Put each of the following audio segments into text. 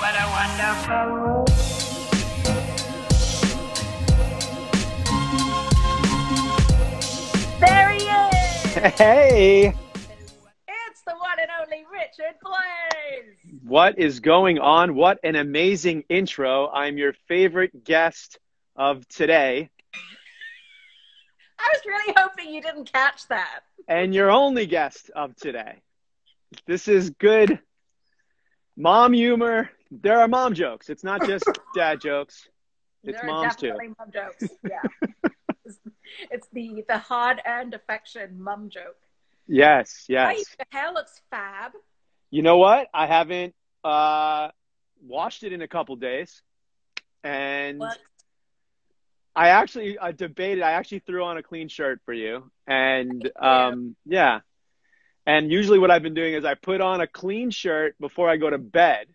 What a wonderful. There he is! Hey! It's the one and only Richard Blais! What is going on? What an amazing intro. I'm your favorite guest of today. I was really hoping you didn't catch that. And your only guest of today. This is good mom humor. There are mom jokes. It's not just dad jokes. It's there moms too. Definitely mom jokes. Yeah. It's the hard-earned affection mum joke. Yes, Hey, yes. the hair looks fab. You know what? I haven't washed it in a couple days. And What? I actually debated. I actually threw on a clean shirt for you. And yeah. And usually what I've been doing is I put on a clean shirt before I go to bed.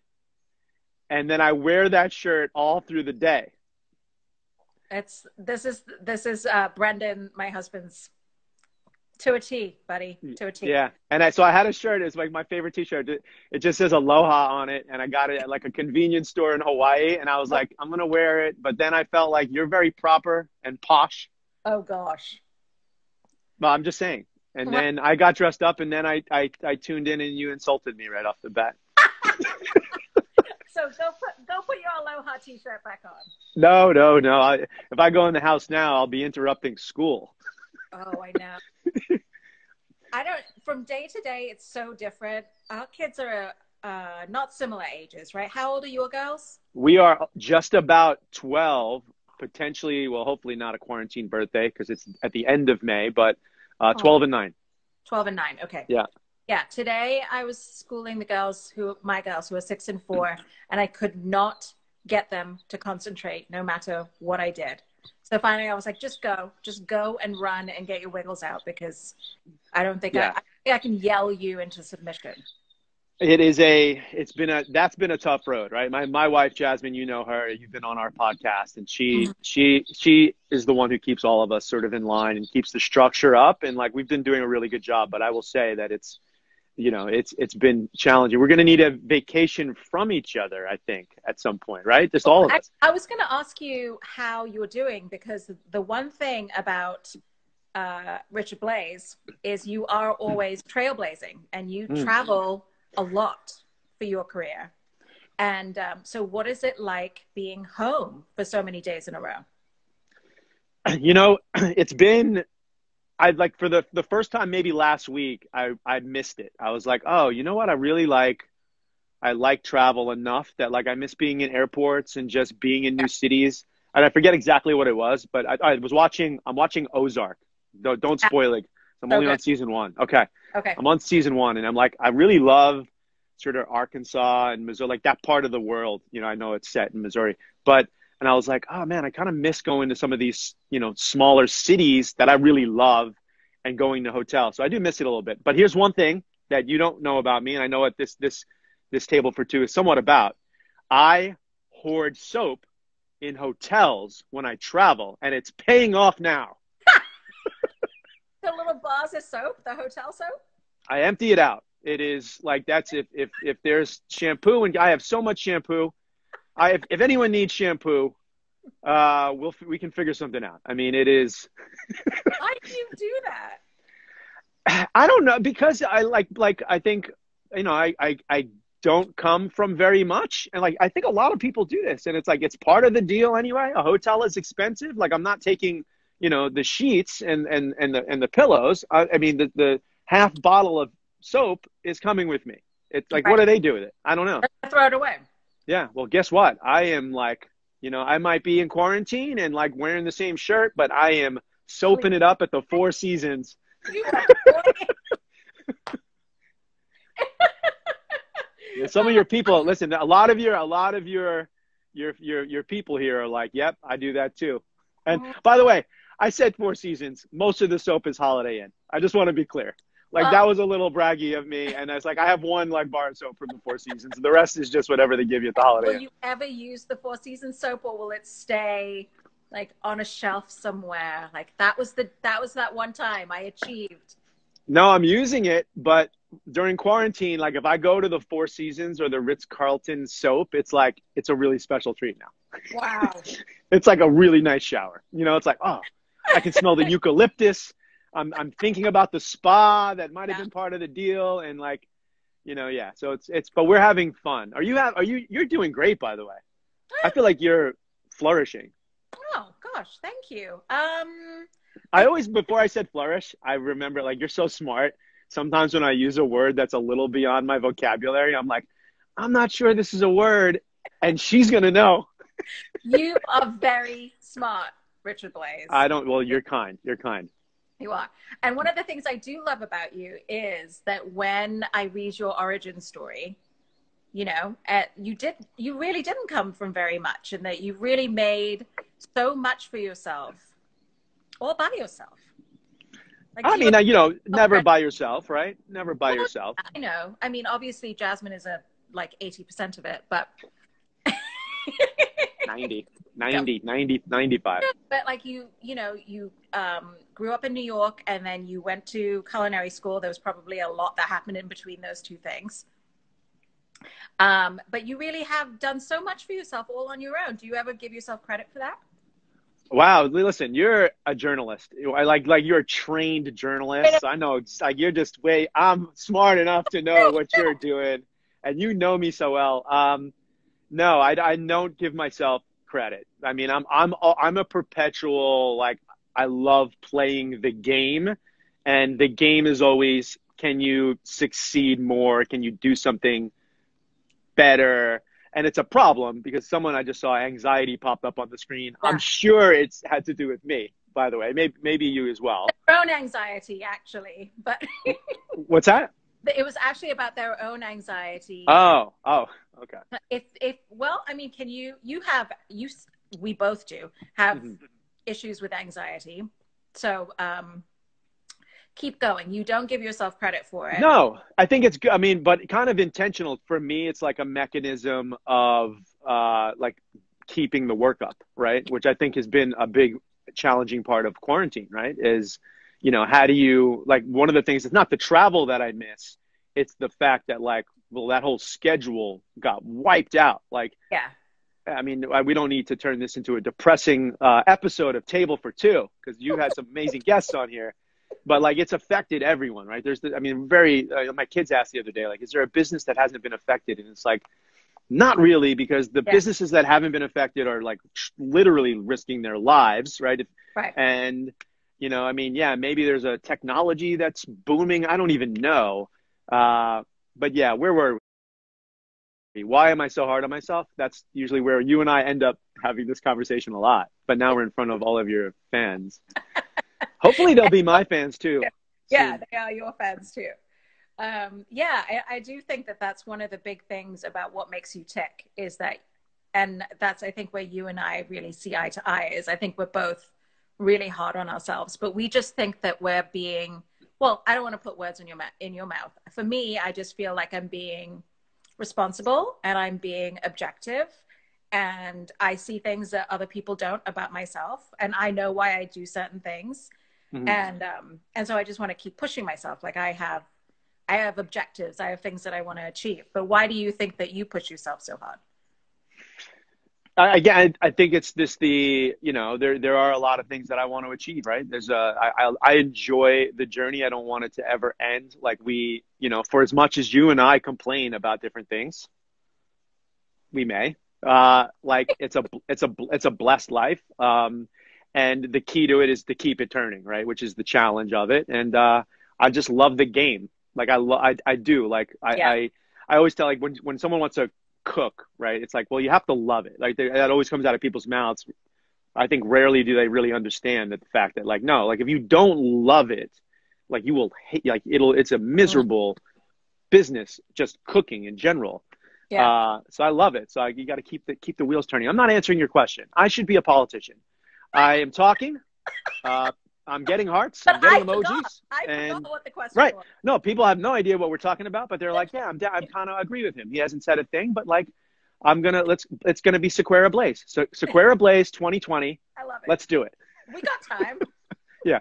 And then I wear that shirt all through the day. This is Brendan, my husband's, to a T, buddy, to a T. Yeah. And so I had a shirt. It's like my favorite t-shirt. It just says Aloha on it. And I got it at like a convenience store in Hawaii. And I was like, I'm going to wear it. But then I felt like you're very proper and posh. Oh, gosh. Well, I'm just saying. And then I got dressed up and then I tuned in and you insulted me right off the bat. So go put your Aloha t-shirt back on. No. If I go in the house now, I'll be interrupting school. Oh, I know. From day to day, it's so different. Our kids are not similar ages, right? How old are your girls? We are just about 12, potentially, well, hopefully not a quarantine birthday because it's at the end of May, but 12 and 9. 12 and 9, okay. Yeah. Yeah, today I was schooling my girls who are 6 and 4, and I could not get them to concentrate no matter what I did. So finally I was like, just go and run and get your wiggles out because I don't think I can yell you into submission. That's been a tough road, right? My wife, Jasmine, you know her, you've been on our podcast, and she is the one who keeps all of us sort of in line and keeps the structure up. And like, we've been doing a really good job, but I will say that it's been challenging. We're going to need a vacation from each other, I think, at some point, right? Just all of us. I was going to ask you how you're doing because the one thing about Richard Blais is you are always trailblazing and you travel a lot for your career. And so what is it like being home for so many days in a row? It's been... for the first time, maybe last week, I missed it. I was like, oh, you know what? I like travel enough that like I miss being in airports and just being in new cities. And I forget exactly what it was, but I'm watching Ozark. Don't spoil it. I'm only on season 1. Okay. I'm on season 1 and I'm like, I really love sort of Arkansas and Missouri, like that part of the world. I know it's set in Missouri, and I was like, oh man, I kind of miss going to some of these, smaller cities that I really love and going to hotels. So I do miss it a little bit. But here's one thing that you don't know about me, and I know what this table for two is somewhat about. I hoard soap in hotels when I travel, and it's paying off now. The little bars of soap, the hotel soap? I empty it out. It is like, that's if there's shampoo, and I have so much shampoo. If anyone needs shampoo, we can figure something out. I mean, it is. Why do you do that? I don't know, because I think, I don't come from very much. And like, I think a lot of people do this, and it's like, it's part of the deal anyway. A hotel is expensive. Like, I'm not taking, the sheets and the pillows. I mean, the half bottle of soap is coming with me. It's like, What do they do with it? I don't know. Throw it away. Yeah. Well, guess what? I am like, I might be in quarantine and like wearing the same shirt, but I am soaping it up at the Four Seasons. Some of your people, listen, a lot of your people here are like, yep, I do that too. And by the way, I said Four Seasons. Most of the soap is Holiday Inn. I just want to be clear. Like, that was a little braggy of me. And it's like, I have one like bar of soap from the Four Seasons. The rest is just whatever they give you at the Holiday Inn. Will you ever use the Four Seasons soap, or will it stay like on a shelf somewhere? Like that was that one time I achieved No, I'm using it, but during quarantine, like if I go to the Four Seasons or the Ritz-Carlton soap, it's like it's a really special treat now. Wow. It's like a really nice shower. You know, it's like, oh, I can smell the eucalyptus. I'm thinking about the spa that might have been part of the deal, and like, you know, yeah. So but we're having fun. You're doing great, by the way. I feel like you're flourishing. Oh gosh, thank you. I always, before I said flourish, I remember like you're so smart. Sometimes when I use a word that's a little beyond my vocabulary, I'm like, I'm not sure this is a word, and she's gonna know. You are very smart, Richard Blais. Well, you're kind. You're kind. You are. And one of the things I do love about you is that when I read your origin story, you know, you really didn't come from very much, and that you really made so much for yourself all by yourself. Like, I mean, you know, never by yourself, right? Never by yourself. I know. I mean, obviously Jasmine is like 80% of it, but 90, 95. But like you know, you grew up in New York, and then you went to culinary school. There was probably a lot that happened in between those two things. But you really have done so much for yourself all on your own. Do you ever give yourself credit for that? Wow, listen, you're a journalist. I like you're a trained journalist. I know, like you're just I'm smart enough to know what you're doing, and you know me so well. No, I don't give myself credit. I mean, I'm a perpetual, like, I love playing the game, and the game is always, can you succeed more? Can you do something better? And it's a problem because I just saw anxiety popped up on the screen. Yeah. I'm sure it's had to do with me, by the way. Maybe you as well. Their own anxiety, actually. But what's that? It was actually about their own anxiety. Oh, okay. Well, I mean, we both do have issues with anxiety. So, keep going. You don't give yourself credit for it. No, I think it's good. I mean, but kind of intentional. For me, it's like a mechanism of like keeping the work up, right? Which I think has been a big challenging part of quarantine, right? Is, you know, how do you, like, one of the things, it's not the travel that I miss. It's the fact that, like, well, that whole schedule got wiped out. Like, yeah. I mean, we don't need to turn this into a depressing episode of Table for Two, because you had some amazing guests on here. But like, it's affected everyone, right? My kids asked the other day, like, is there a business that hasn't been affected? And it's like, not really, because the businesses that haven't been affected are like literally risking their lives, right? Right. And, you know, I mean, yeah, maybe there's a technology that's booming. I don't even know. But yeah, where were we? Why am I so hard on myself? That's usually where you and I end up having this conversation a lot. But now we're in front of all of your fans. Hopefully they'll be my fans too. Yeah, they are your fans too. I do think that that's one of the big things about what makes you tick, is that, and that's, I think, where you and I really see eye to eye, is I think we're both really hard on ourselves, but we just think that we're being, well, I don't want to put words in your mouth. For me, I just feel like I'm being responsible and I'm being objective, and I see things that other people don't about myself, and I know why I do certain things. And so I just want to keep pushing myself. Like, I have objectives. I have things that I want to achieve. But why do you think that you push yourself so hard? Again, I think it's you know, there are a lot of things that I want to achieve, right? I enjoy the journey. I don't want it to ever end. Like, you know, for as much as you and I complain about different things, we may, like, it's a blessed life. And the key to it is to keep it turning, right? Which is the challenge of it. And I just love the game. Like, I do. Like, I always tell, like, when someone wants to cook, right? It's like, well, you have to love it. Like, that always comes out of people's mouths. I think rarely do they really understand the fact that, like, no, like, if you don't love it, like, you will hate, like, it's a miserable business, just cooking in general. Yeah. So I love it. So you got to keep the wheels turning. I'm not answering your question. I should be a politician. I am talking. I'm getting hearts. I'm getting emojis. I forgot what the question was. Right. No, people have no idea what we're talking about, but they're like, yeah, I'm kind of agree with him. He hasn't said a thing, but like, it's gonna be Sequoia Blais. So Sequoia Blais 2020. I love it. Let's do it. We got time. Yeah.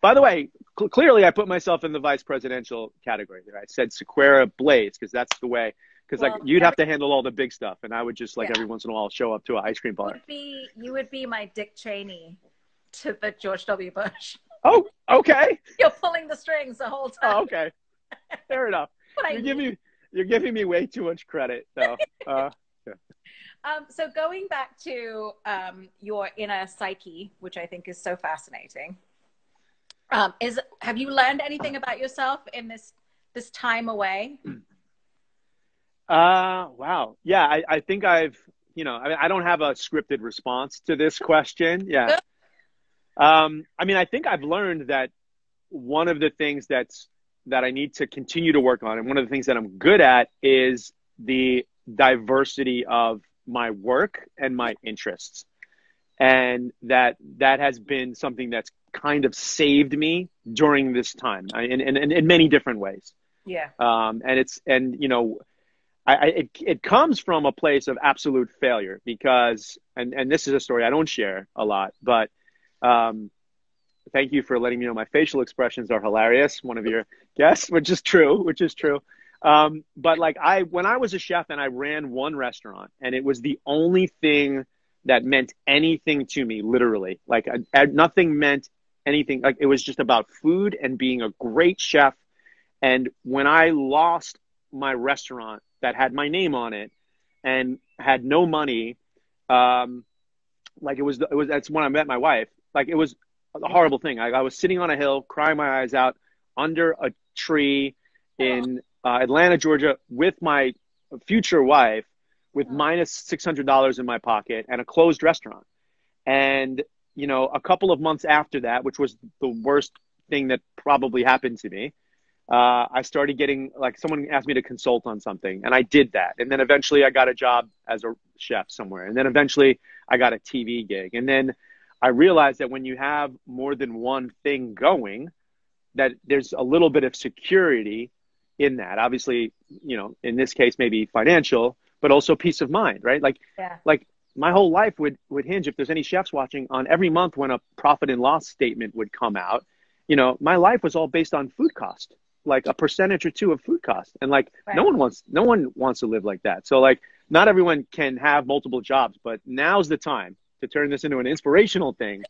By the way, clearly I put myself in the vice presidential category there. I said Sequoia Blais because that's the way. Because like you'd have to handle all the big stuff, and I would just like every once in a while show up to an ice cream bar. You would be my Dick Cheney to the George W. Bush. Oh, okay. You're pulling the strings the whole time. Oh, okay, fair enough. You're giving me way too much credit, though. Yeah. So going back to your inner psyche, which I think is so fascinating, have you learned anything about yourself in this time away? Wow. Yeah, I think I don't have a scripted response to this question. Yeah. I mean, I think I've learned that one of the things that I need to continue to work on, and one of the things that I'm good at, is the diversity of my work and my interests. And that has been something that's kind of saved me during this time in many different ways. Yeah. It comes from a place of absolute failure because, and this is a story I don't share a lot, but thank you for letting me know my facial expressions are hilarious. One of your guests, which is true. But like when I was a chef and I ran one restaurant and it was the only thing that meant anything to me, literally, like nothing meant anything. Like it was just about food and being a great chef. And when I lost my restaurant that had my name on it and had no money, like that's when I met my wife. Like it was a horrible thing. I was sitting on a hill, crying my eyes out under a tree in Atlanta, Georgia, with my future wife, with minus $600 in my pocket and a closed restaurant. And, a couple of months after that, which was the worst thing that probably happened to me, I started getting, like, someone asked me to consult on something, and I did that. And then eventually I got a job as a chef somewhere. And then eventually I got a TV gig. And then I realized that when you have more than one thing going, that there's a little bit of security in that. Obviously, in this case, maybe financial, but also peace of mind, right? Like my whole life would hinge, if there's any chefs watching, on every month when a profit and loss statement would come out. My life was all based on food cost, like a percentage or two of food cost. And like, no one wants to live like that. So like, not everyone can have multiple jobs, but now's the time to turn this into an inspirational thing.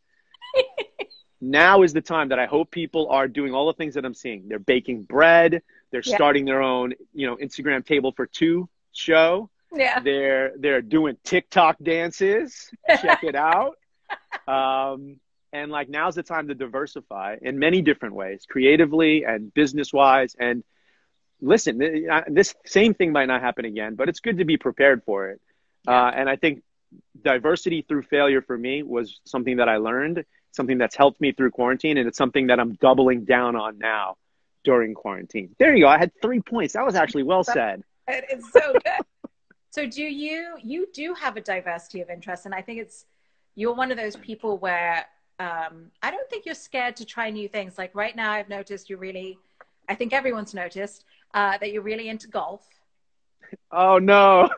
Now is the time that I hope people are doing all the things that I'm seeing. They're baking bread. They're starting their own, Instagram table for two show. Yeah. They're doing TikTok dances. Check it out. And like, now's the time to diversify in many different ways, creatively and business wise. And listen, this same thing might not happen again, but it's good to be prepared for it. And I think diversity through failure for me was something that I learned, something that's helped me through quarantine. And it's something that I'm doubling down on now during quarantine. There you go. I had 3 points. That was actually well said. It's so good. So you do have a diversity of interests. And I think you're one of those people where I don't think you're scared to try new things. Like right now I've noticed I think everyone's noticed that you're really into golf. Oh no,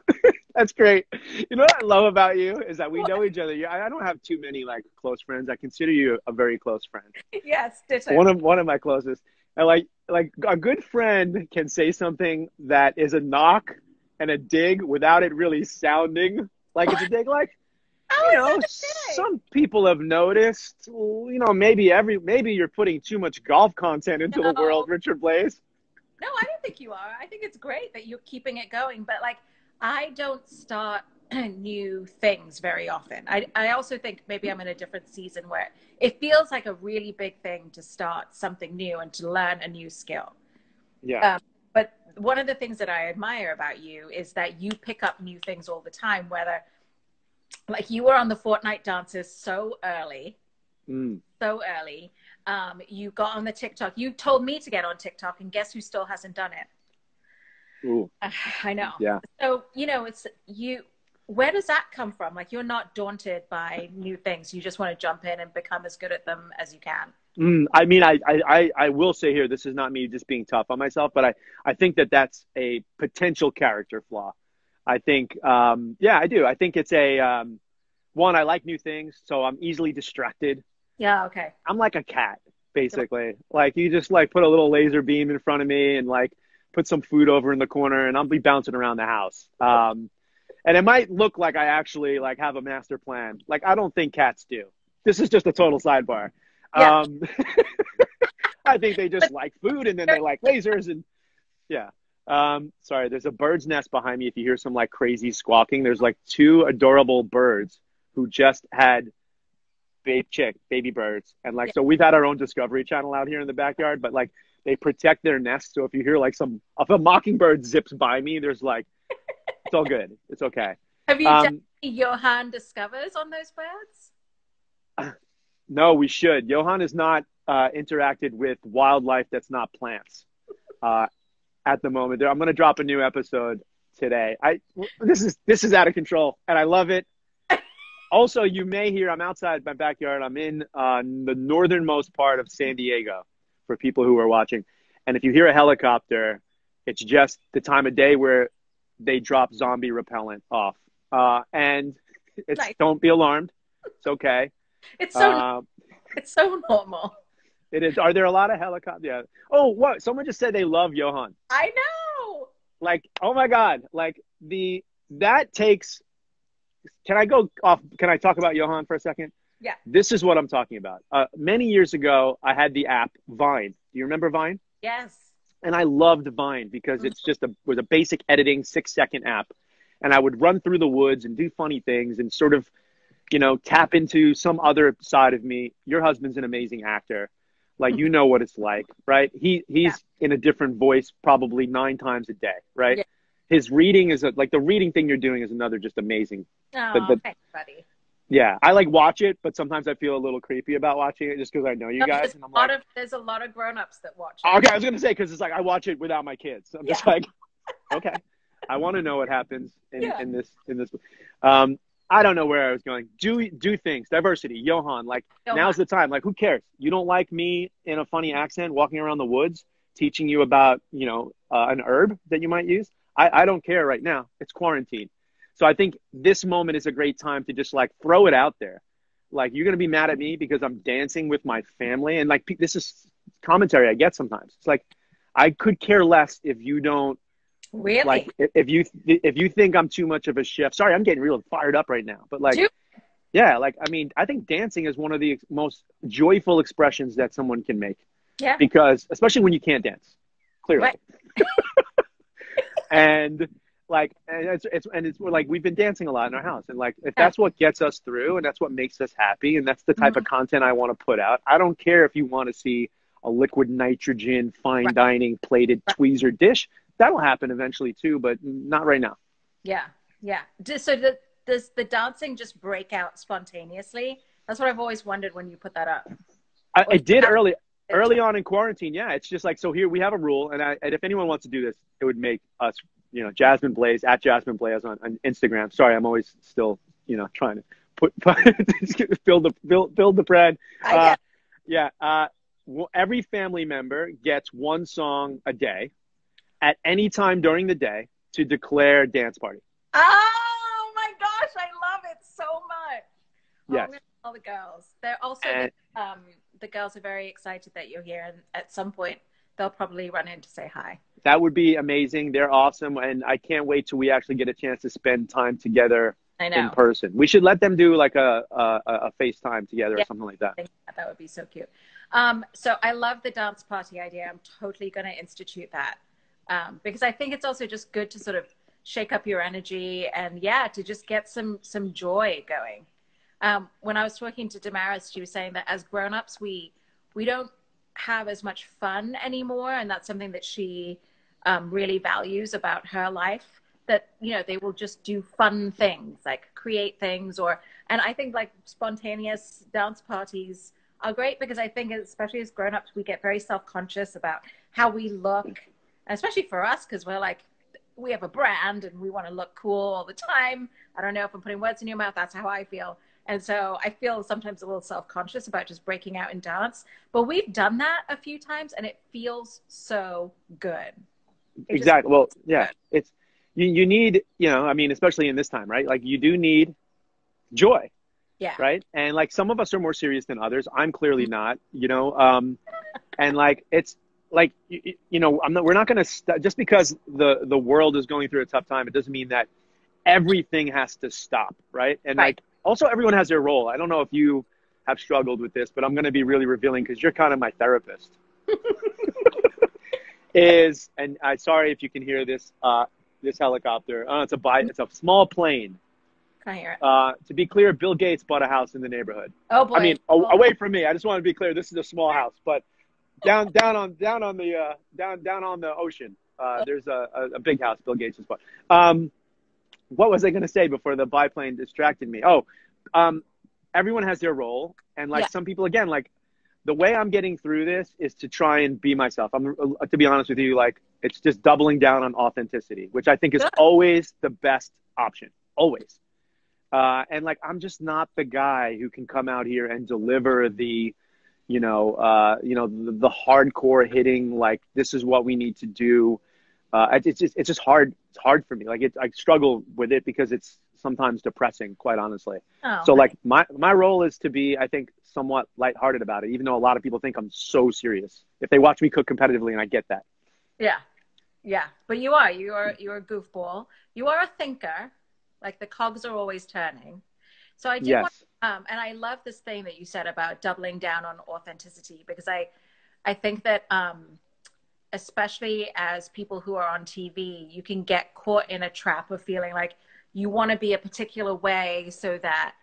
that's great. You know what I love about you is that we know each other. I don't have too many like close friends. I consider you a very close friend. Yes, ditto. One of my closest. And like a good friend can say something that is a knock and a dig without it really sounding like it's a dig. Like, some people have noticed, maybe you're putting too much golf content into the world, Richard Blais. No, I don't think you are. I think it's great that you're keeping it going. But like, I don't start new things very often. I also think maybe I'm in a different season where it feels like a really big thing to start something new and to learn a new skill. Yeah. But one of the things that I admire about you is that you pick up new things all the time, whether like you were on the Fortnite dances so early. You got on the TikTok. You told me to get on TikTok, and guess who still hasn't done it? Ooh. I know. Yeah. So, it's you. Where does that come from? Like, you're not daunted by new things. You just want to jump in and become as good at them as you can. I mean, I will say here, this is not me just being tough on myself, but I think that's a potential character flaw. I think, I do. I think it's one, I like new things, so I'm easily distracted. Yeah, okay. I'm like a cat. basically. Like you just like put a little laser beam in front of me and like put some food over in the corner and I'll be bouncing around the house. And it might look like I actually like have a master plan. Like I don't think cats do. This is just a total sidebar. Yeah. I think they just like food and then they like lasers and yeah. Sorry, there's a bird's nest behind me. If you hear some like crazy squawking, there's like two adorable birds who just had baby birds. And like, so we've had our own Discovery Channel out here in the backyard, but like they protect their nest. So if you hear like if a mockingbird zips by me, there's like, it's all good. It's okay. Have you done Johan Discovers on those birds? No, we should. Johan has not interacted with wildlife that's not plants at the moment. I'm going to drop a new episode today. This is out of control, and I love it. Also, you may hear I'm outside my backyard. I'm in the northernmost part of San Diego for people who are watching. And if you hear a helicopter, it's just the time of day where they drop zombie repellent off. And it's nice. Don't be alarmed. It's okay. It's so normal. It is. Are there a lot of helicopters? Yeah. Oh, what? Someone just said they love Johan. I know. Like, oh my God. Like that takes. Can I go off? Can I talk about Johan for a second? Yeah. This is what I'm talking about. Many years ago, I had the app Vine. Do you remember Vine? Yes. And I loved Vine because it's just was a basic editing 6-second app. And I would run through the woods and do funny things and sort of, tap into some other side of me. Your husband's an amazing actor. Like, you know what it's like, right? He's in a different voice probably 9 times a day, right? Yeah. His reading is like the reading thing you're doing is another just amazing. Oh, thanks, buddy. Yeah, I like watch it, but sometimes I feel a little creepy about watching it just because I know you guys. And I'm like, there's a lot of grown-ups that watch it. Okay, I was going to say, because it's like I watch it without my kids. I'm just like, okay, I want to know what happens in this. I don't know where I was going. Do things. Diversity. Johan, like now's the time. Like who cares? You don't like me in a funny accent walking around the woods teaching you about, an herb that you might use. I don't care right now. It's quarantine. So I think this moment is a great time to just like throw it out there. Like you're going to be mad at me because I'm dancing with my family. And like, this is commentary I get sometimes. It's like, I could care less if you don't really like, if you think I'm too much of a chef. Sorry, I'm getting real fired up right now, but like, yeah, like, I mean, I think dancing is one of the most joyful expressions that someone can make. Yeah. Because especially when you can't dance, clearly. Right. And like, it's like we've been dancing a lot in our house, and like if that's what gets us through, and that's what makes us happy, and that's the type of content I want to put out. I don't care if you want to see a liquid nitrogen, fine dining, plated tweezer dish. That'll happen eventually too, but not right now. Yeah, yeah. So does the dancing just break out spontaneously? That's what I've always wondered when you put that up. It did early on in quarantine. Yeah, it's just like, so here we have a rule, and if anyone wants to do this, it would make us, Jasmine Blais at Jasmine Blais on Instagram. Sorry, I'm always still, trying to build the brand. Every family member gets one song a day at any time during the day to declare dance party. Oh my gosh, I love it so much. Yes. All the girls. They're also the girls are very excited that you're here, and at some point they'll probably run in to say hi. That would be amazing. They're awesome, and I can't wait till we actually get a chance to spend time together in person. We should let them do like a FaceTime together or something like that. That would be so cute. So I love the dance party idea. I'm totally going to institute that because I think it's also just good to sort of shake up your energy and to just get some joy going. When I was talking to Damaris, she was saying that as grown-ups, we don't have as much fun anymore, and that's something that she really values about her life. That they will just do fun things, like create things, and I think like spontaneous dance parties are great because I think especially as grown-ups, we get very self-conscious about how we look, especially for us because we're like, we have a brand and we want to look cool all the time. I don't know if I'm putting words in your mouth. That's how I feel. And so I feel sometimes a little self-conscious about just breaking out in dance. But we've done that a few times, and it feels so good. Exactly. Well, yeah, it's you need, I mean, especially in this time, right? Like you do need joy. Yeah. right? And like some of us are more serious than others. I'm clearly not, and like it's like we're not going to just because the world is going through a tough time. It doesn't mean that everything has to stop, right? And Right. like also everyone has their role. I don't know if you have struggled with this, but I'm going to be really revealing because you're kind of my therapist. And I'm sorry if you can hear this this helicopter. It's a small plane. Can I hear it? To be clear, Bill Gates bought a house in the neighborhood. Oh boy. I mean, away from me. I just want to be clear. This is a small house, but down on the ocean. There's a big house Bill Gates has bought. What was I going to say before the biplane distracted me? Everyone has their role, and like some people, again, like the way I'm getting through this is to try and be myself. To be honest with you, like it's just doubling down on authenticity, which I think is always the best option, always. And like I'm just not the guy who can come out here and deliver the hardcore hitting, like this is what we need to do. It's just hard. It's hard for me. Like I struggle with it because it's sometimes depressing, quite honestly. So like my role is to be, I think, somewhat lighthearted about it, even though a lot of people think I'm so serious if they watch me cook competitively, and I get that. Yeah. But you're a goofball. You are a thinker. Like the cogs are always turning. So I do want, and I love this thing that you said about doubling down on authenticity, because I think that especially as people who are on TV, you can get caught in a trap of feeling like you want to be a particular way so that,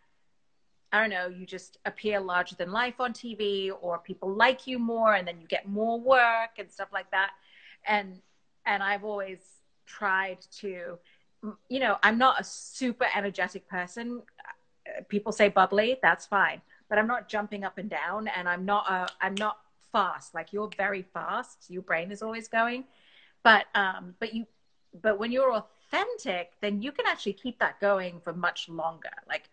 I don't know, you just appear larger than life on TV, or people like you more, and then you get more work and stuff like that. And I've always tried to, I'm not a super energetic person. People say bubbly, that's fine, but I'm not jumping up and down, and I'm not fast. Like you're very fast. Your brain is always going, but when you're authentic, then you can actually keep that going for much longer. Like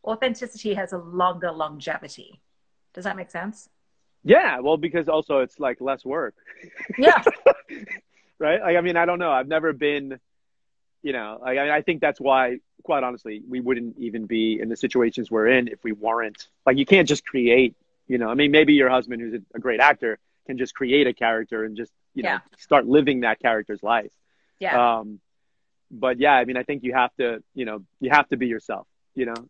authenticity has a longer longevity. Does that make sense? Yeah. Well, because also it's like less work. Yeah. Right. Like, I mean, I don't know. I've never been, I think that's why, quite honestly, we wouldn't even be in the situations we're in if we weren't. Like, you can't just create, I mean, maybe your husband, who's a great actor, can just create a character and just, start living that character's life. Yeah. But yeah, I mean, I think you have to be yourself,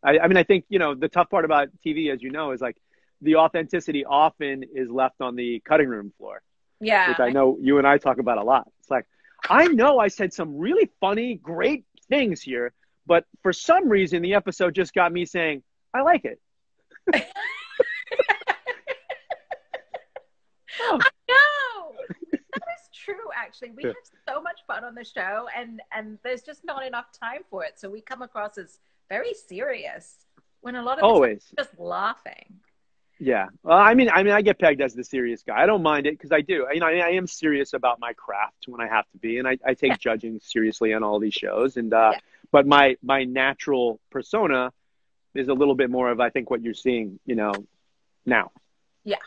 I mean, I think, the tough part about TV, as you know, is like the authenticity often is left on the cutting room floor. Yeah. Which I know you and I talk about a lot. It's like, I know I said some really funny, great things here, but for some reason, the episode just got me saying, I like it. I know. That is true, actually. We have so much fun on the show, and there's just not enough time for it. So we come across as very serious when a lot of the time we're just laughing. Yeah. Well, I mean, I get pegged as the serious guy. I don't mind it because I do. I am serious about my craft when I have to be, and I take judging seriously on all these shows. And but my natural persona is a little bit more of, I think, what you're seeing, now. Yeah.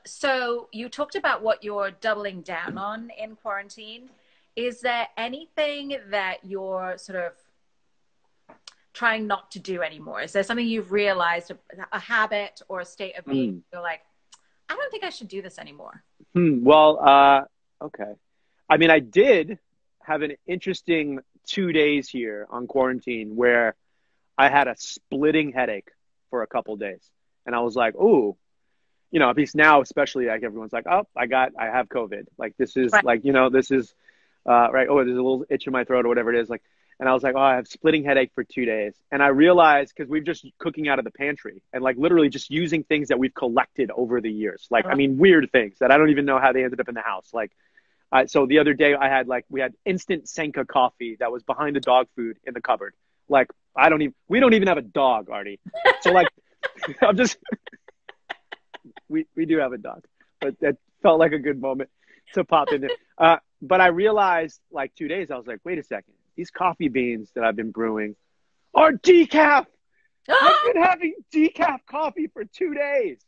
So you talked about what you're doubling down on in quarantine. Is there anything that you're sort of trying not to do anymore? Is there something you've realized, a habit or a state of being, you're like, I don't think I should do this anymore? Well, okay. I mean, I did have an interesting 2 days here on quarantine where I had a splitting headache for a couple days. And I was like, ooh, at least now, especially, like everyone's like, oh, I have COVID. Like, this is like, this is right. Oh, there's a little itch in my throat or whatever it is. Like, and I was like, oh, I have splitting headache for 2 days. And I realized, because we've just cooking out of the pantry and like literally just using things that we've collected over the years. Like, I mean, weird things that I don't even know how they ended up in the house. Like, so the other day we had instant Senka coffee that was behind the dog food in the cupboard. Like, we don't even have a dog, Aarti. So like, I'm just, we do have a dog, but that felt like a good moment to pop in there. But I realized like 2 days, I was like, wait a second. These coffee beans that I've been brewing are decaf. I've been having decaf coffee for 2 days.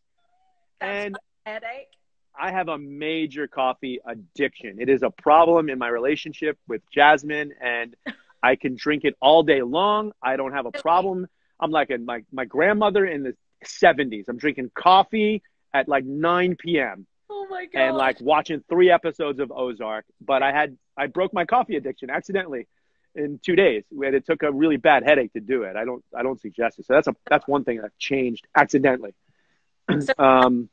That's a headache. I have a major coffee addiction. It is a problem in my relationship with Jasmine, and I can drink it all day long. I don't have a problem. I'm like my grandmother in the 70s. I'm drinking coffee at like 9 p.m. Oh my God. and like watching 3 episodes of Ozark. But I broke my coffee addiction accidentally in 2 days. It took a really bad headache to do it. I don't suggest it. So that's one thing that changed accidentally. So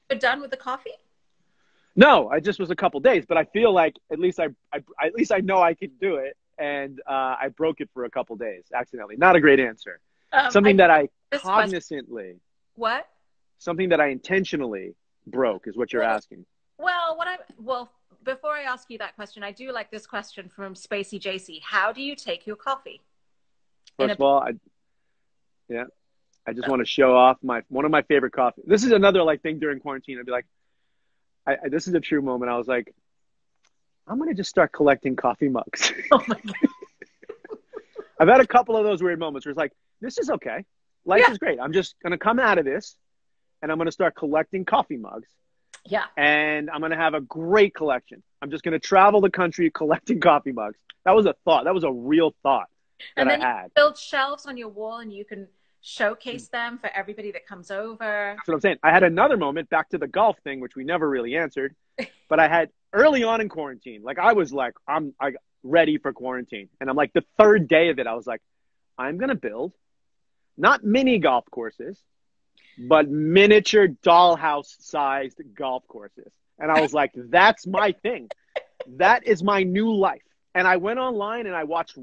you're done with the coffee? No, I just was a couple days, but I feel like at least I know I can do it, and I broke it for a couple days accidentally. Not a great answer. Something that I cognizantly. What? Something that I intentionally broke is what you're asking. Well, before I ask you that question, I do like this question from Spacey JC. How do you take your coffee? First of all, I just want to show off one of my favorite coffee. This is another like thing during quarantine. I'd be like, this is a true moment. I was like, I'm going to just start collecting coffee mugs. Oh my God. I've had a couple of those weird moments where it's like, this is okay. Life is great. I'm just going to come out of this and I'm going to start collecting coffee mugs. Yeah. And I'm going to have a great collection. I'm just going to travel the country collecting coffee mugs. That was a thought. That was a real thought that I had. You build shelves on your wall and you can showcase them for everybody that comes over. That's what I'm saying. I had another moment back to the golf thing, which we never really answered, but I had early on in quarantine, like I was like, I'm ready for quarantine. And I'm like, the third day of it, I was like, I'm going to build not mini golf courses, but miniature dollhouse sized golf courses. And I was like, that's my thing. That is my new life. And I went online and I watched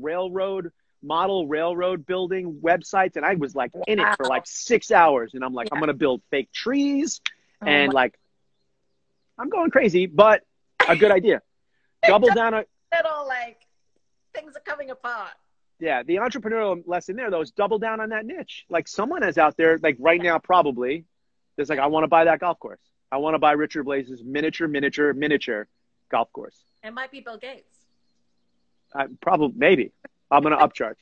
model railroad building websites. And I was like in it for like 6 hours. And I'm like, I'm going to build fake trees. And like, I'm going crazy, but a good idea. Double down on little like things are coming apart. Yeah, the entrepreneurial lesson there, though, is double down on that niche. Like someone is out there, like right now, probably, that's like, I want to buy that golf course. I want to buy Richard Blais's miniature golf course. It might be Bill Gates. Probably, maybe. I'm going to upcharge.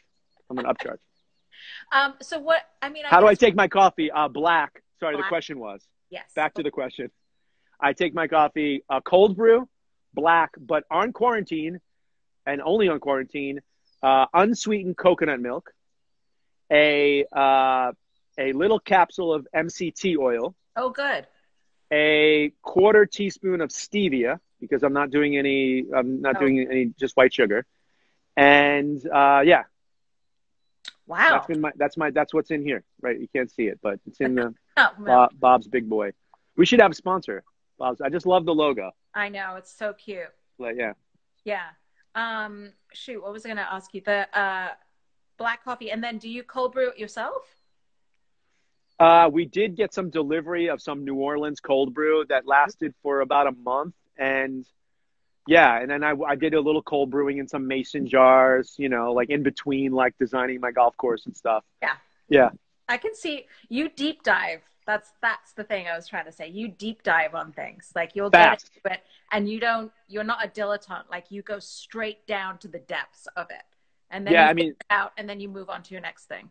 So what, I mean, how do I take my coffee? Black. Sorry, Black. The question was. Yes. Back to the question. I take my coffee cold brew, black, but on quarantine and only on quarantine, unsweetened coconut milk, a little capsule of MCT oil. Oh, good. A quarter teaspoon of stevia, because I'm not doing any just white sugar. And yeah. Wow. That's what's in here, right? You can't see it, but it's in the Bob's Big Boy. We should have a sponsor, Bob's. I just love the logo. I know, it's so cute. Like, yeah. Yeah. Shoot, what was I going to ask you? The black coffee, and then do you cold brew it yourself? We did get some delivery of some New Orleans cold brew that lasted for about a month. And yeah, and then I did a little cold brewing in some mason jars, you know, like in between, like designing my golf course and stuff. Yeah. Yeah. I can see you deep dive. That's the thing I was trying to say. You deep dive on things. Like you'll get into it and you're not a dilettante. Like you go straight down to the depths of it. And then you out and then you move on to your next thing.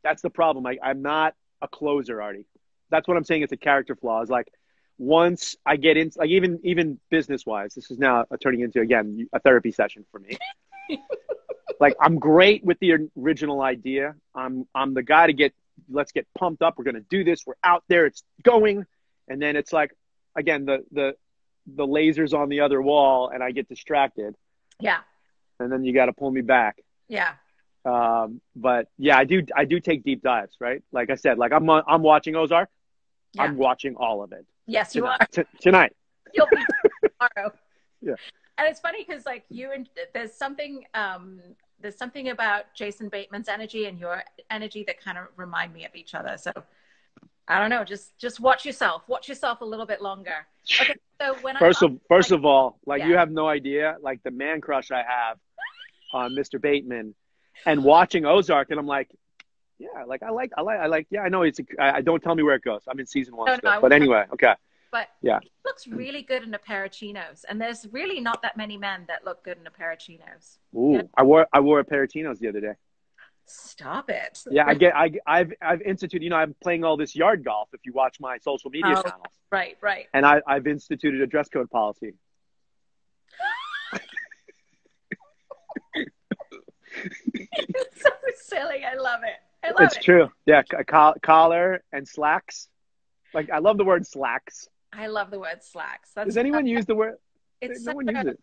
That's the problem. I'm not a closer, Aarti. That's what I'm saying. It's a character flaw. Is like once I get into, like even business wise, this is now turning into, again, a therapy session for me. Like I'm great with the original idea. I'm the guy to let's get pumped up. We're going to do this. We're out there. It's going. And then it's like, again, the laser's on the other wall and I get distracted. Yeah. And then you got to pull me back. Yeah. But yeah, I do take deep dives, right? Like I said, like I'm watching Ozark. Yeah. I'm watching all of it. Yes, you are. Tonight. You'll be tomorrow. Yeah. And it's funny because like there's something about Jason Bateman's energy and your energy that kind of remind me of each other. So I don't know, just watch yourself a little bit longer. Okay, so when first of all, you have no idea, like the man crush I have on Mr. Bateman, and watching Ozark, and I'm like, yeah, like I like, yeah, I know I don't tell me where it goes. I'm in season 1 still, but anyway, okay. But yeah, he looks really good in a pair of chinos, and there's really not that many men that look good in a pair of chinos. Ooh, you know? I wore a pair of chinos the other day. Stop it. Yeah, I've instituted. I'm playing all this yard golf. If you watch my social media channels, right. And I've instituted a dress code policy. It's so silly. I love it. love It's it. true. Yeah, collar and slacks. Like I love the word slacks. I love the word slacks. Does anyone use the word? It's No such one a, uses it.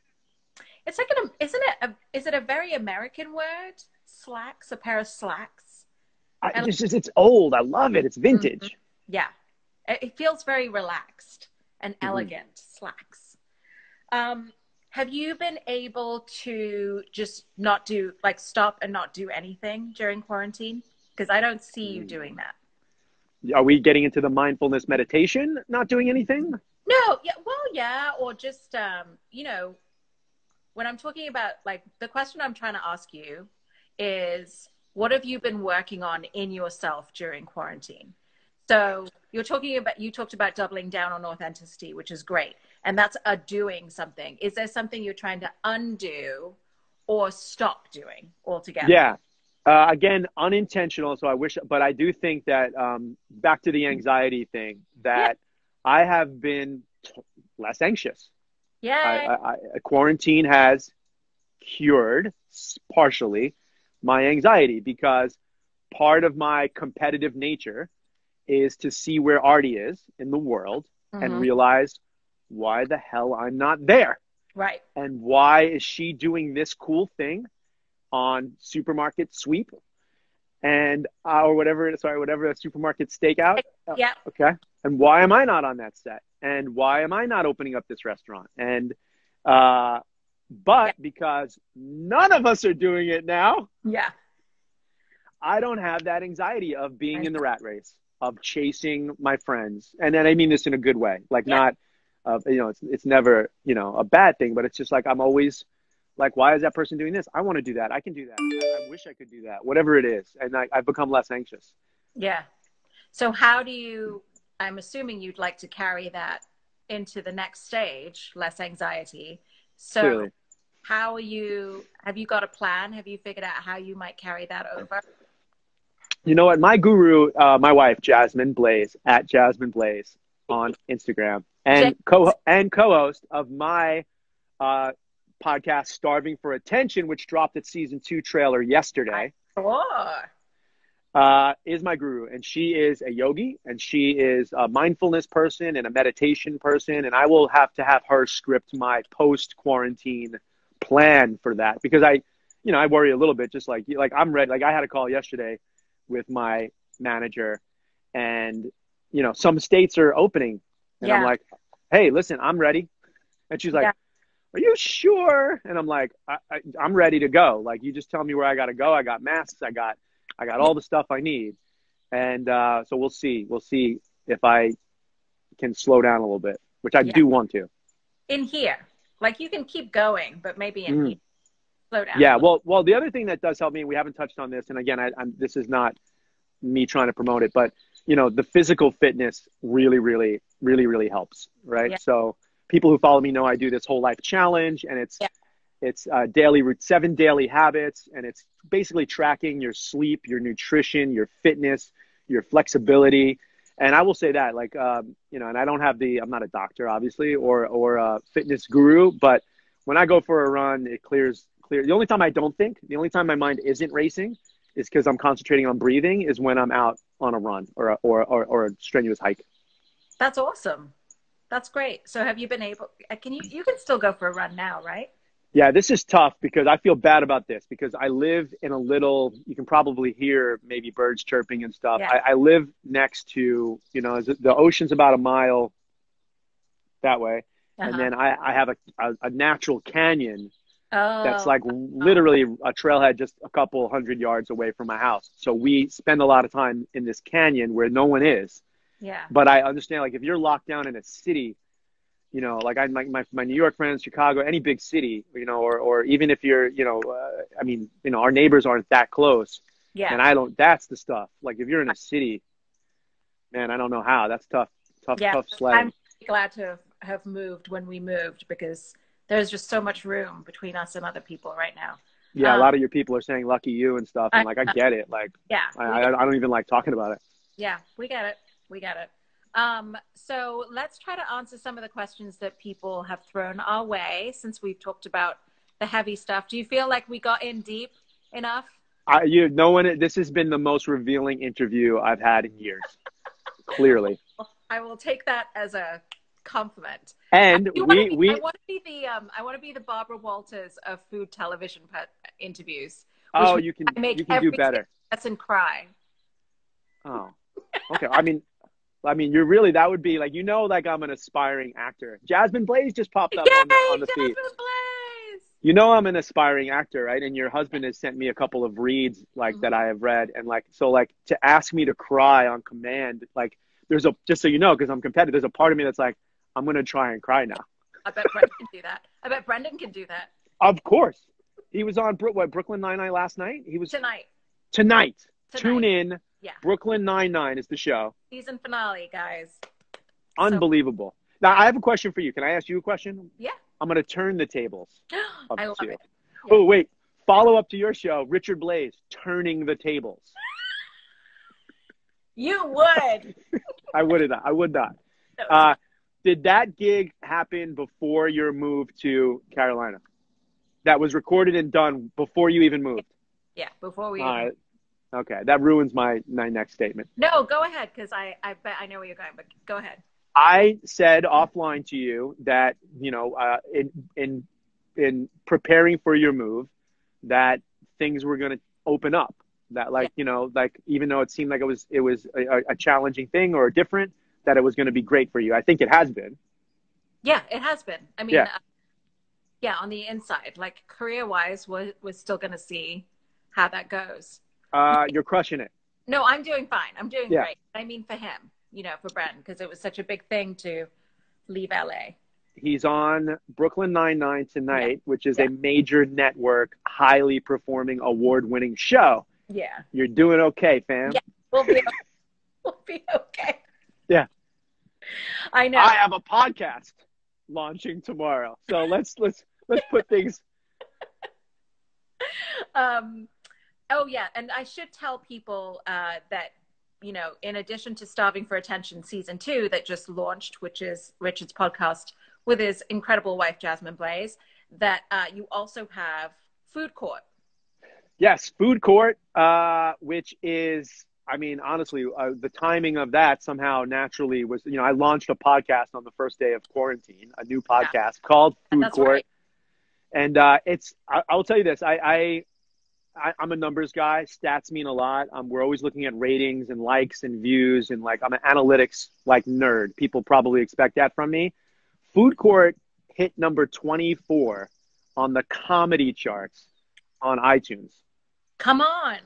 it's like is it a very American word? Slacks, a pair of slacks. I It's old. I love it. It's Mhm. vintage. Yeah. It feels very relaxed and Hmm. elegant, slacks. Have you been able to just not do, like, stop and not do anything during quarantine? Because I don't see you doing that. Are we getting into the mindfulness meditation? Not doing anything? No, yeah, well, yeah, or just, when I'm talking about, like, the question I'm trying to ask you is, what have you been working on in yourself during quarantine? So you talked about doubling down on authenticity, which is great. And that's a doing something. Is there something you're trying to undo or stop doing altogether? Yeah. Again, unintentional. So I wish, but I do think that back to the anxiety thing, Yeah. that I have been less anxious. Yay. Quarantine has cured partially my anxiety because part of my competitive nature is to see where Aarti is in the world and Hmm. realize why the hell I'm not there. Right. And why is she doing this cool thing on supermarket sweep and or whatever, sorry, whatever a supermarket stakeout. Yeah. Okay. And why am I not on that set? And why am I not opening up this restaurant? And uh Yeah. but because none of us are doing it now, Yeah. I don't have that anxiety of being I- in the rat race, of chasing my friends. And then I mean this in a good way, like Yeah. not, it's never, a bad thing, but it's just like I'm always like, why is that person doing this? I want to do that. I can do that. I wish I could do that. Whatever it is, and I've become less anxious. Yeah. So how do you, I'm assuming you'd like to carry that into the next stage, less anxiety. So Clearly, how are you, have you got a plan? Have you figured out how you might carry that over? you know what? My guru, my wife Jasmine Blais at Jasmine Blais on Instagram, Jen- and co-host of my uh, podcast Starving for Attention, which dropped its season 2 trailer yesterday, Sure. is my guru. And she is a yogi, and she is a mindfulness person and a meditation person. And I will have to have her script my post-quarantine plan for that because I worry a little bit, just like you. Like I'm ready. Like I had a call yesterday with my manager, and some states are opening, and I'm Yeah. like, hey, listen, I'm ready. And she's like, Yeah. are you sure? And I'm like, I'm ready to go. Like, you just tell me where I got to go. I got masks. I got Yeah. all the stuff I need. And so we'll see. We'll see if I can slow down a little bit, which I Yeah. do want to. In here. Like you can keep going, but maybe in here, Mm. slow down a Yeah. little. Well, the other thing that does help me, and we haven't touched on this, and again, this is not me trying to promote it, but the physical fitness really, really, really, really helps. Right. Yeah. So people who follow me know I do this whole life challenge, and Yeah. it's 7 daily habits, and it's basically tracking your sleep, your nutrition, your fitness, your flexibility. And I will say that, like, and I'm not a doctor, obviously, or a fitness guru, but when I go for a run, it clears. The only time I don't think, the only time my mind isn't racing, is because I'm concentrating on breathing. Is when I'm out on a run or a strenuous hike. That's awesome. That's great. So have you been able, you can still go for a run now, right? Yeah, this is tough because I feel bad about this because I live in a little, you can probably hear maybe birds chirping and stuff. Yeah. I live next to, the ocean's about a mile that way. And Uh-huh. then I have a natural canyon that's Oh, like literally a trailhead just a couple hundred yards away from my house. So we spend a lot of time in this canyon where no one is. yeah. But I understand, like, if you're locked down in a city, like my New York friends, Chicago, any big city, or even if you're, our neighbors aren't that close, Yeah. and that's the stuff. Like if you're in a city, man, I don't know how. That's tough, tough, Yeah. tough I'm sledding. glad to have moved when we moved because there's just so much room between us and other people right now. Yeah, a Um, lot of your people are saying lucky you and stuff, and I, like I get it. Like yeah, I don't even like talking about it. yeah, we get it. We get it. So let's try to answer some of the questions that people have thrown our way since we've talked about the heavy stuff. Do you feel like we got in deep enough? This has been the most revealing interview I've had in years. Clearly. I will take that as a compliment. And I want to be the Barbara Walters of food television interviews. Oh, you can do better. And cry. Oh, okay. I mean, you're really, that would be like, like I'm an aspiring actor. Jasmine Blais just popped up on the feed. Blais! I'm an aspiring actor, right? And your husband has sent me a couple of reads that I have read. And to ask me to cry on command, just so you know, because I'm competitive, there's a part of me that's like, I'm going to try and cry now. I bet Brendan can do that. I bet Brendan can do that. Of course. He was on Brooklyn Nine-Nine last night? He was Tonight. Tune in. Yeah. Brooklyn Nine-Nine is the show. Season finale, guys. Unbelievable. Now, I have a question for you. Can I ask you a question? Yeah. I'm going to turn the tables. I love it. Yeah. Oh, wait. Follow up to your show, Richard Blais, turning the tables. You would. I would not. Did that gig happen before your move to Carolina? That was recorded and done before you even moved? Yeah, before we even moved. Okay, that ruins my next statement. No, go ahead, because I bet I know where you're going, but go ahead. I said offline to you that, in preparing for your move, that things were going to open up. That even though it seemed like it was a challenging thing or different, that it was going to be great for you. I think it has been. Yeah, it has been. I mean, on the inside, career-wise, we're still going to see how that goes. You're crushing it. No, I'm doing fine. I'm doing great. I mean, for him, for Brendan, because it was such a big thing to leave LA. He's on Brooklyn Nine-Nine tonight, which is a major network, highly performing, award-winning show. Yeah. You're doing okay, fam. Yeah, we'll be okay. Yeah. I know. I have a podcast launching tomorrow. So let's put things. Oh yeah, and I should tell people that in addition to Starving for Attention season 2 that just launched, which is Richard's podcast with his incredible wife Jasmine Blais, that you also have Food Court. Yes, Food Court, which is, I mean, honestly, the timing of that somehow naturally was, I launched a podcast on the first day of quarantine, a new podcast called Food Court. Right. And I'll tell you this, I'm a numbers guy. Stats mean a lot. We're always looking at ratings and likes and views, and I'm an analytics nerd. People probably expect that from me. Food Court hit number 24 on the comedy charts on iTunes. Come on.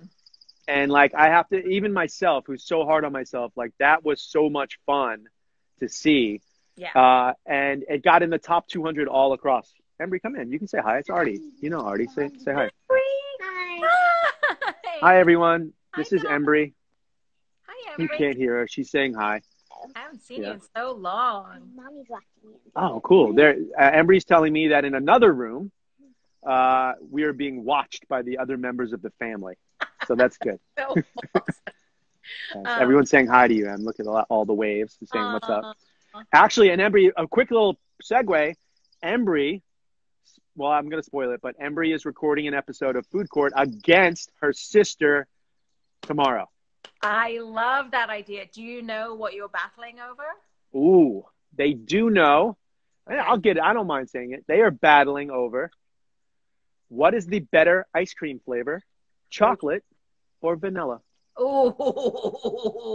And I have to, even myself, who's so hard on myself, that was so much fun to see. Yeah. And it got in the top 200 all across. Embry, come in. You can say hi. It's Aarti. Aarti. Say hi. Hi. Hi, everyone. This is Embry. Hi, Embry. You can't hear her. She's saying hi. I haven't seen you in so long. Mommy's watching you. Oh, cool. Embry's telling me that in another room, we are being watched by the other members of the family. So that's good. So awesome. Everyone's saying hi to you. I'm looking at all the waves and saying what's up. Actually, and Embry, a quick little segue. Embry, well, I'm going to spoil it, but Embry is recording an episode of Food Court against her sister tomorrow. I love that idea. Do you know what you're battling over? Ooh, they do know. I'll get it. I don't mind saying it. They are battling over what is the better ice cream flavor, chocolate or vanilla? Oh,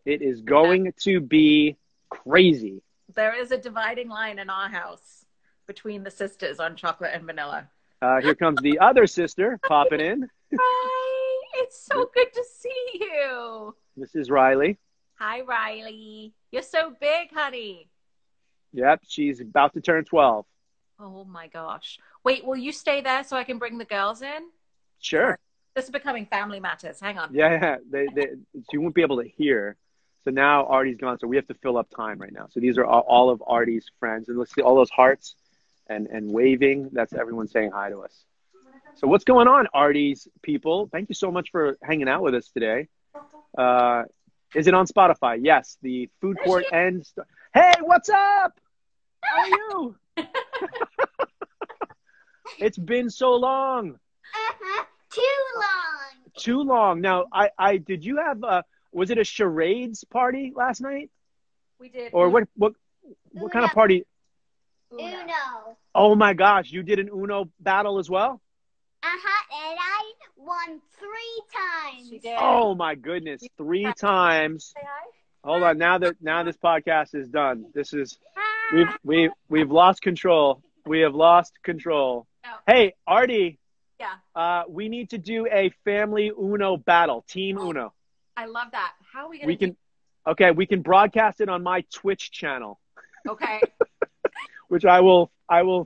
it is going to be crazy. There is a dividing line in our house between the sisters on chocolate and vanilla. Here comes the other sister popping in. Hi, it's so good to see you. This is Riley. Hi, Riley. You're so big, honey. Yep, she's about to turn 12. Oh my gosh. Wait, will you stay there so I can bring the girls in? Sure. This is becoming family matters. Hang on. Yeah. She won't be able to hear. So now Aarti's gone, so we have to fill up time right now. So these are all of Aarti's friends. And let's see all those hearts and waving. That's everyone saying hi to us. So what's going on, Aarti's people? Thank you so much for hanging out with us today. Is it on Spotify? Yes. The Food Court ends. Hey, what's up? How are you? It's been so long. Too long. Too long. Now, I did you have was it a charades party last night? We did. Or what kind of party? Uno. Oh my gosh, you did an Uno battle as well? And I won 3 times. She did. Oh my goodness, 3 times. Say hi. Hold on, now this podcast is done. This is we've lost control. We have lost control. Oh. Hey, Aarti. Yeah. We need to do a family Uno battle, Team Uno. I love that. How are we going to Okay, we can broadcast it on my Twitch channel. Okay. Which I will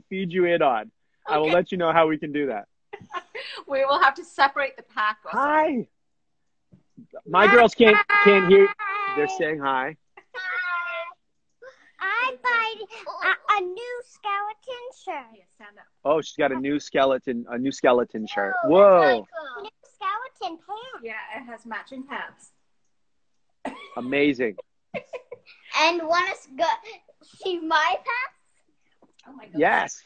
feed you in on. Okay. I will let you know how we can do that. We will have to separate the pack. Hi. My girls can't hear. They're saying hi. I bought a new skeleton shirt. Yeah, stand up. Oh, she's got a new skeleton shirt. Oh, Whoa. New skeleton pants. Yeah, it has matching pants. Amazing. And want to go see my pants? Oh my god. Yes.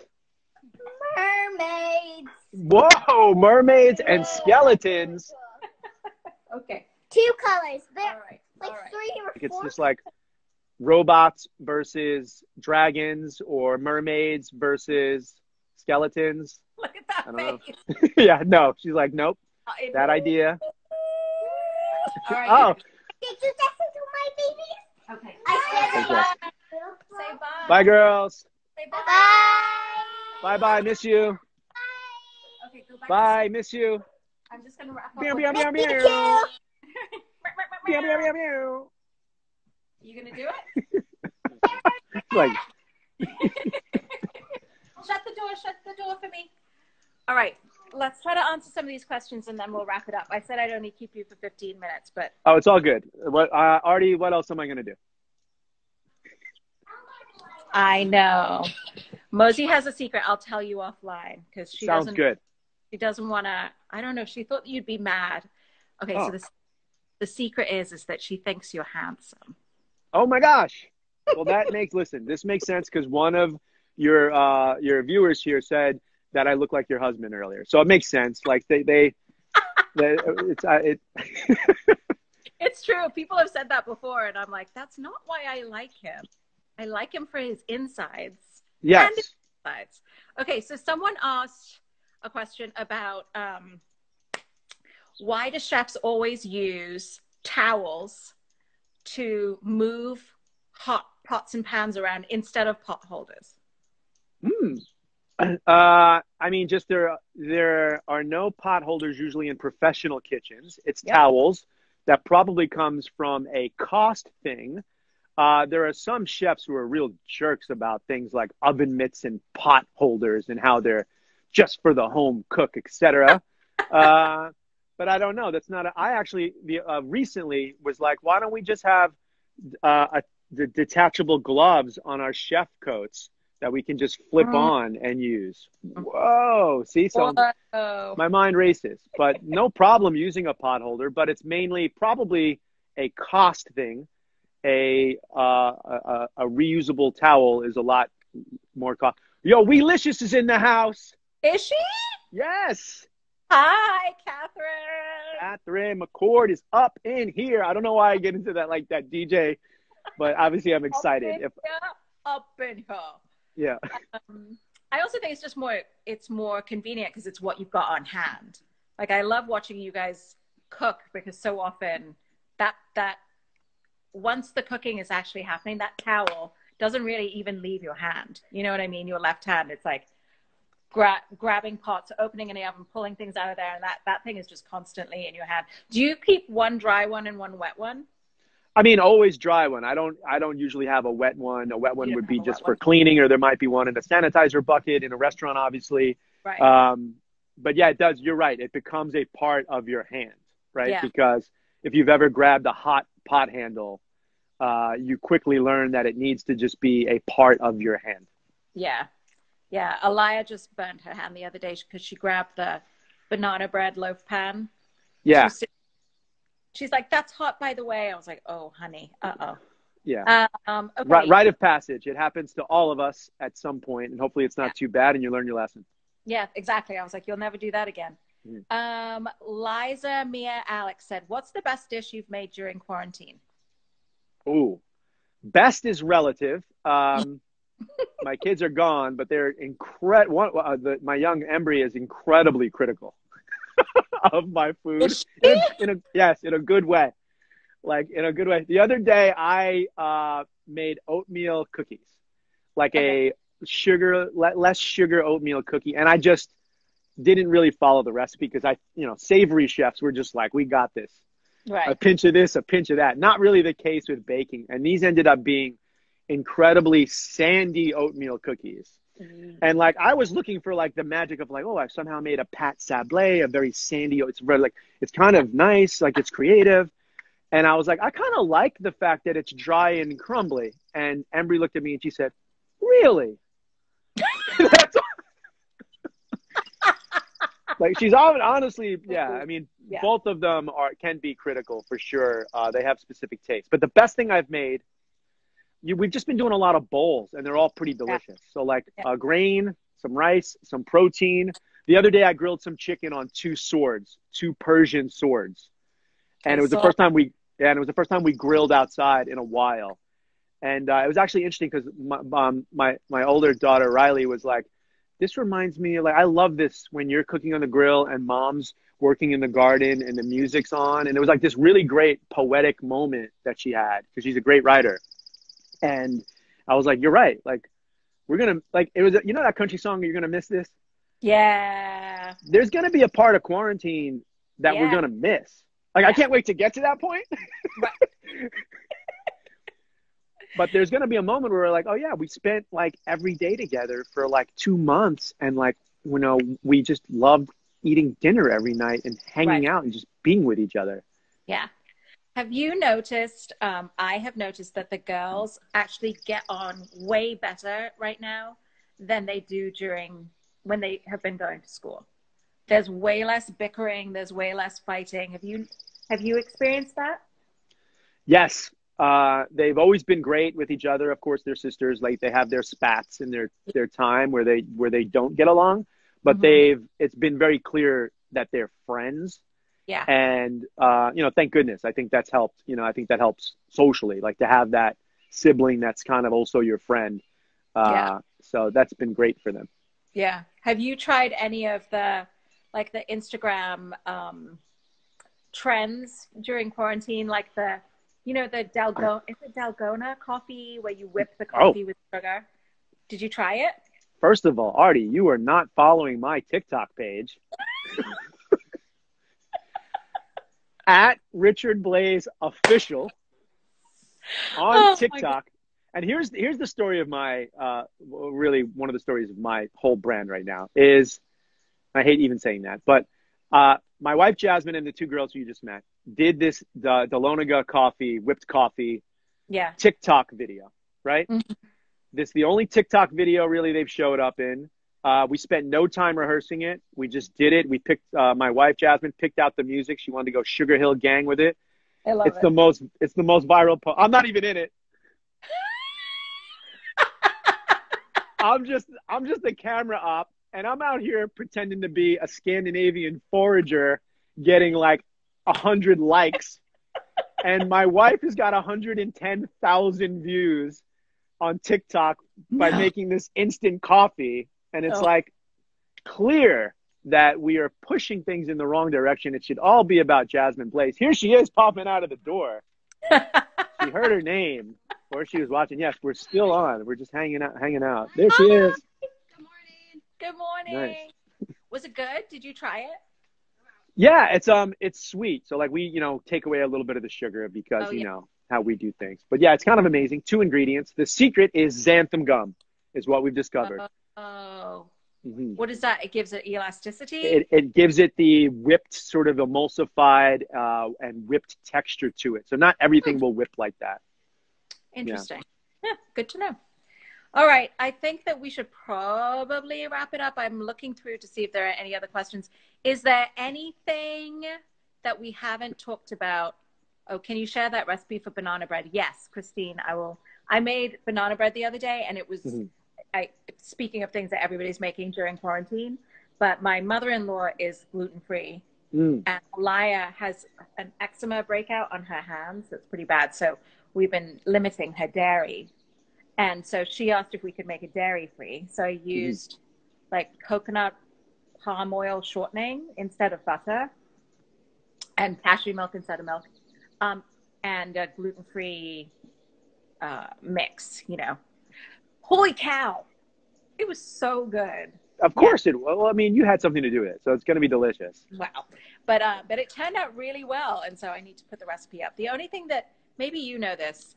Mermaids. Whoa, mermaids and skeletons. Okay. 2 colors. They're All right. like All right. 3 or 4. It's just like robots versus dragons or mermaids versus skeletons. Look at that I don't face. know. Yeah, no. She's like, nope. That idea. All right. Oh. Did you listen to my babies? Okay. I said Okay. bye. Say bye. Bye, girls. Say bye. Bye. Bye-bye. Miss you. Okay, go back. Bye. Miss you. I'm just going to wrap up. Meow, with meow, meow, Thank meow. you. Meow, meow, meow, meow. You going to do it? Like, Shut the door for me. All right. Let's try to answer some of these questions and then we'll wrap it up. I said I'd only keep you for 15 minutes, but. oh, it's all good. What, Aarti, what else am I going to do? I know. Mosey has a secret. I'll tell you offline because she Sounds good. She doesn't want to. I don't know. She thought you'd be mad. Okay, so the secret is that she thinks you're handsome. Oh my gosh. Well, this makes sense because one of your viewers here said that I look like your husband earlier. So it makes sense. Like It's true. People have said that before and I'm like, that's not why I like him. I like him for his insides. Yes. And his insides. Okay, so someone asked a question about why do chefs always use towels to move hot pots and pans around instead of pot holders? I mean, just there are no pot holders usually in professional kitchens. It's towels. That probably comes from a cost thing. There are some chefs who are real jerks about things like oven mitts and pot holders and how they're just for the home cook, etc. But I don't know. That's not. I actually recently was like, why don't we just have the detachable gloves on our chef coats that we can just flip on and use? Whoa! See, so my mind races. But no problem using a pot holder. But it's mainly probably a cost thing. A reusable towel is a lot more cost. Yo, Weelicious is in the house. Is she? Yes. Hi, Catherine. Catherine McCord is up in here. I don't know why I get into that like that DJ, but obviously I'm excited. Up in here. Yeah. I also think it's just more convenient because it's what you've got on hand. Like I love watching you guys cook because so often that once the cooking is actually happening, that towel doesn't really even leave your hand. You know what I mean? Your left hand, it's like grabbing pots, opening in the oven, pulling things out of there. And that thing is just constantly in your hand. Do you keep one dry one and one wet one? I mean, always dry one. I don't usually have a wet one. A wet one would be just for cleaning, or there might be one in a sanitizer bucket in a restaurant, obviously. Right. But yeah, it does. You're right. It becomes a part of your hand, right? Yeah. Because if you've ever grabbed a hot pot handle, you quickly learn that it needs to just be a part of your hand. Yeah. Yeah. Alaya just burned her hand the other day because she grabbed the banana bread loaf pan. Yeah. She's like, that's hot, by the way. I was like, oh, honey. Uh-oh. Yeah. Okay. Rite of passage. It happens to all of us at some point, and hopefully it's not too bad and you learn your lesson. Yeah, exactly. I was like, you'll never do that again. Liza, Mia, Alex said, what's the best dish you've made during quarantine? Ooh, best is relative. My kids are gone, but they're incredible. My young Embry is incredibly critical of my food in a good way. Like in a good way. The other day I made oatmeal cookies, like a less sugar oatmeal cookie. And I just didn't really follow the recipe because savory chefs were just like, we got this. Right. A pinch of this, a pinch of that. Not really the case with baking. And these ended up being incredibly sandy oatmeal cookies. And like, I was looking for like the magic of like, oh, I've somehow made a pâte sablé, a very sandy, it's kind of nice, like it's creative. And I was like, I kind of like the fact that it's dry and crumbly. And Embry looked at me and she said, really? That's like, she's honestly, yeah. I mean, both of them can be critical for sure. They have specific tastes. But the best thing I've made, we've just been doing a lot of bowls, and they're all pretty delicious. So like grain, some rice, some protein. The other day I grilled some chicken on two Persian swords. And it was the first time we grilled outside in a while. And it was actually interesting because my older daughter, Riley, was like, this reminds me, like, I love this when you're cooking on the grill and mom's working in the garden and the music's on. And it was like this really great poetic moment that she had because she's a great writer. And I was like, you're right. Like, we're going to, like, it was, that country song, You're Going to Miss This? Yeah. There's going to be a part of quarantine that we're going to miss. Like, I can't wait to get to that point. Right. But there's going to be a moment where we're like, oh yeah, we spent like every day together for like 2 months. And like, we just loved eating dinner every night and hanging out and just being with each other. Yeah. Have you noticed, I have noticed that the girls actually get on way better right now than they do when they have been going to school. There's way less bickering. There's way less fighting. Have you experienced that? Yes. They've always been great with each other. Of course, they're sisters. Like, they have their spats in their time where they don't get along, but it's been very clear that they're friends. Yeah. And, thank goodness. I think that's helped. I think that helps socially, like to have that sibling that's kind of also your friend. So that's been great for them. Yeah. Have you tried any of the Instagram trends during quarantine, like the Dalgona coffee where you whip the coffee with sugar? Did you try it? First of all, Aarti, you are not following my TikTok page. At Richard Blais Official on TikTok. And here's the story of my, really one of the stories of my whole brand right now is, I hate even saying that, but my wife Jasmine and the two girls who you just met did this Dalgona coffee, whipped coffee, TikTok video, right? Mm-hmm. This is the only TikTok video really they've showed up in. We spent no time rehearsing it. We just did it. We picked, my wife Jasmine picked out the music. She wanted to go Sugar Hill Gang with it. I love it. It's the most viral post. I'm not even in it. I'm just the camera op, and I'm out here pretending to be a Scandinavian forager getting like 100 likes. And my wife has got 110,000 views on TikTok by making this instant coffee. And it's like clear that we are pushing things in the wrong direction. It should all be about Jasmine Blais. Here she is popping out of the door. She heard her name or she was watching. Yes, we're still on. We're just hanging out. There she is. Good morning. Nice. Was it good? Did you try it? Yeah, it's sweet. So like we, take away a little bit of the sugar because, how we do things. But yeah, it's kind of amazing. 2 ingredients. The secret is xanthan gum is what we've discovered. Oh. Mm-hmm. What is that? It gives it elasticity? It gives it the whipped, sort of emulsified and whipped texture to it. So not everything will whip like that. Interesting. Yeah, good to know. All right. I think that we should probably wrap it up. I'm looking through to see if there are any other questions. Is there anything that we haven't talked about? Oh, can you share that recipe for banana bread? Yes, Christine, I will. I made banana bread the other day, and it was, speaking of things that everybody's making during quarantine, but my mother-in-law is gluten-free. And Alaya has an eczema breakout on her hands. That's pretty bad. So we've been limiting her dairy. And so she asked if we could make it dairy-free. So I used like coconut palm oil shortening instead of butter, and cashew milk instead of milk, and a gluten-free mix, you know. Holy cow. It was so good. Of course it will. Well, I mean, you had something to do with it, so it's going to be delicious. Wow. But it turned out really well, and so I need to put the recipe up. The only thing that, maybe you know this,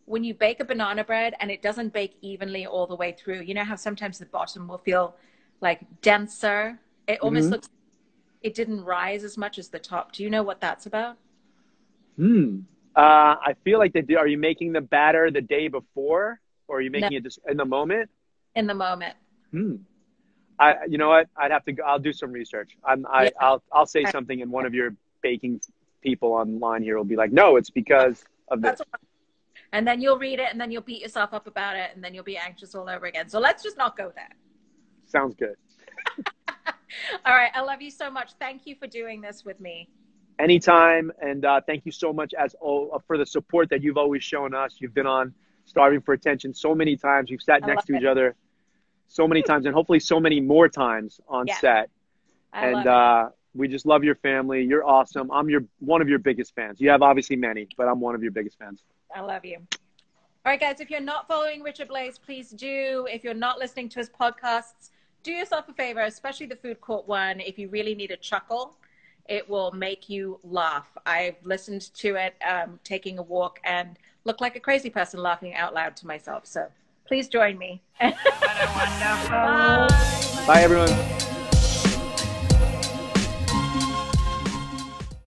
when you bake a banana bread and it doesn't bake evenly all the way through, you know how sometimes the bottom will feel like denser? It almost looks, it didn't rise as much as the top. Do you know what that's about? I feel like are you making the batter the day before, or are you making it just in the moment? In the moment. You know what? I'll do some research. I'll say something, and one of your baking people online here will be like, no, it's because of this. And then you'll read it, and then you'll beat yourself up about it, and then you'll be anxious all over again. So let's just not go there. Sounds good. All right. I love you so much. Thank you for doing this with me. Anytime. And thank you so much for the support that you've always shown us. You've been on Starving for Attention so many times. We've sat next to each other so many times, and hopefully so many more times on set. And we just love your family. You're awesome. I'm one of your biggest fans. You have obviously many, but I'm one of your biggest fans. I love you. All right, guys, if you're not following Richard Blais, please do. If you're not listening to his podcasts, do yourself a favor, especially the food court one. If you really need a chuckle, it will make you laugh. I've listened to it taking a walk and look like a crazy person laughing out loud to myself. So please join me. Bye, everyone.